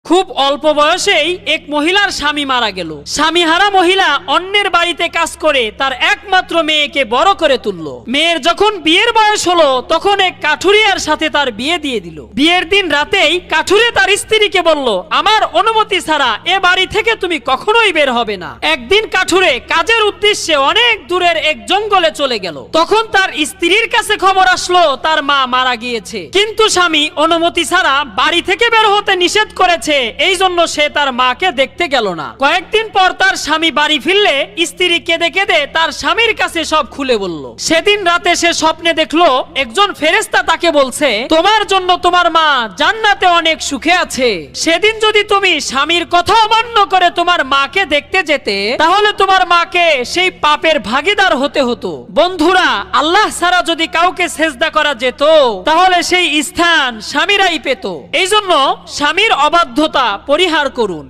খুব অল্প বয়সেই এক মহিলার স্বামী মারা গেল। স্বামীহারা মহিলা অন্যের বাড়িতে কাজ করে তার একমাত্র মেয়েকে বড় করে তুলল। মেয়ের যখন বিয়ের বয়স হলো তখন এক কাঠুরিয়ার সাথে তার বিয়ে দিয়ে দিল। বিয়ের দিন রাতেই কাঠুরে তার স্ত্রীকে বলল, আমার অনুমতি ছাড়া এ বাড়ি থেকে তুমি কখনোই বের হবে না। একদিন কাঠুরে কাজের উদ্দেশ্যে অনেক দূরের এক জঙ্গলে চলে গেল। তখন তার স্ত্রীর কাছে খবর আসলো তার মা মারা গিয়েছে, কিন্তু স্বামী অনুমতি ছাড়া বাড়ি থেকে বের হতে নিষেধ করেছে। এই জন্য সে তার মাকে দেখতে গেল না। কয়েকদিন পর তার স্বামী বাড়ি ফিরলে স্ত্রী কেঁদে কেঁদে তার স্বামীর কাছে সব খুলে বলল। সেদিন রাতে সে স্বপ্নে দেখলো একজন ফেরেশতা তাকে বলছে, তোমার জন্য তোমার মা জান্নাতে অনেক সুখে আছে। সেদিন যদি তুমি স্বামীর কথা অমান্য করে তোমার মাকে দেখতে যেতে, তাহলে তোমার মাকে সেই পাপের ভাগীদার হতে হতো। বন্ধুরা, আল্লাহ ছাড়া যদি কাউকে সেজদা করা যেত তাহলে সেই স্থান স্বামীরাই পেত। এই জন্য স্বামীর অবাধ্যতা পরিহার করুন।